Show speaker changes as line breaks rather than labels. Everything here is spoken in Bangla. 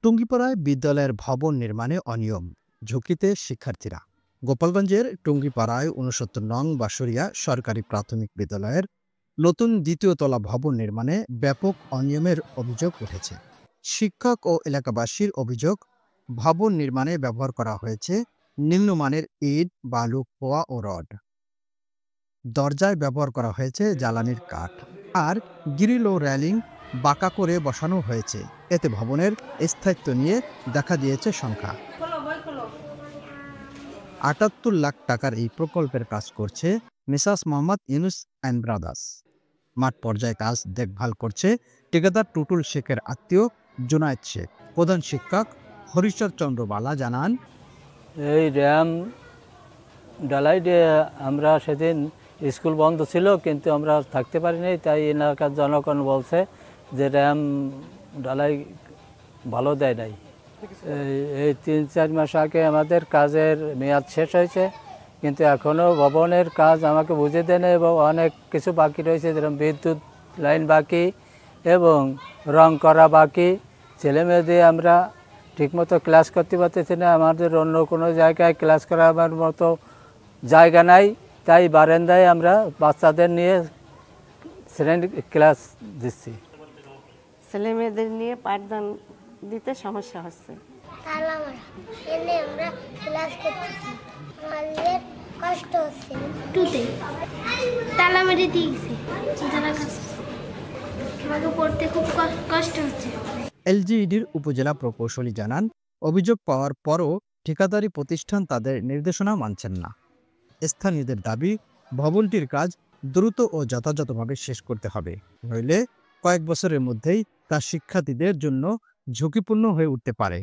টুঙ্গিপাড়ায় বিদ্যালয়ের ভবন নির্মাণে অনিয়ম, ঝুঁকিতে শিক্ষার্থীরা। গোপালগঞ্জের টুঙ্গিপাড়ায় ৬৯ নং বাঁশরিয়া সরকারি প্রাথমিক বিদ্যালয়ের নতুন দ্বিতীয় তলা ভবন নির্মাণে ব্যাপক অনিয়মের অভিযোগ উঠেছে। শিক্ষক ও এলাকাবাসীর অভিযোগ, ভবন নির্মাণে ব্যবহার করা হয়েছে নিম্নমানের ইট, বালু, খোয়া ও রড। দরজায় ব্যবহার করা হয়েছে জ্বালানির কাঠ, আর গ্রিল ও রেলিং বাঁকা করে বসানো হয়েছে। এতে ভবনের স্থায়িত্ব নিয়ে দেখা দিয়েছে শঙ্কা। ৭৮ লাখ টাকার এই প্রকল্পের কাজ করছে messrs Mohammad Yunus and brothers. মাঠ পর্যায়ে কাজ দেখভাল করছে ঠিকাদার টুটুল শেখের আত্মীয় জুনায়েদ শেখ। প্রধান শিক্ষক হরিশ্বর চন্দ্র বালা জানান,
এই র্যাম ঢালাই দিয়ে আমরা সেদিন স্কুল বন্ধ ছিল, কিন্তু আমরা থাকতে পারিনি। তাই এলাকার জনগণ বলছে যে র্যাম ঢালাই ভালো দেয় নাই। এই ৩-৪ মাস আগে আমাদের কাজের মেয়াদ শেষ হয়েছে, কিন্তু এখনও ভবনের কাজ আমাকে বুঝে দেয় না এবং অনেক কিছু বাকি রয়েছে, যেরকম বিদ্যুৎ লাইন বাকি এবং রং করা বাকি। ছেলেমেয়েদের আমরা ঠিকমতো ক্লাস করতে পারতেছি না। আমাদের অন্য কোনো জায়গায় ক্লাস করার মতো জায়গা নাই, তাই বারান্দায় আমরা বাচ্চাদের নিয়ে শ্রেণী ক্লাস দিচ্ছি।
ছেলে মেয়েদের নিয়ে পাঠদান দিতে সমস্যা হচ্ছে।
আমরা ক্লাস করতেছি, আমাদের কষ্ট হচ্ছে। টুতে তালা মেরে দিয়েছে, আমাকে পড়তে খুব কষ্ট হচ্ছে।
এলজিইডির উপজেলা প্রকৌশলী জানান, অভিযোগ পাওয়ার পরও ঠিকাদারি প্রতিষ্ঠান তাদের নির্দেশনা মানছেন না। স্থানীয়দের দাবি, ভবনটির কাজ দ্রুত ও যথাযথভাবে শেষ করতে হবে, নইলে কয়েক বছরের মধ্যেই তা শিক্ষার্থীদের জন্য ঝুঁকিপূর্ণ হয়ে উঠতে পারে।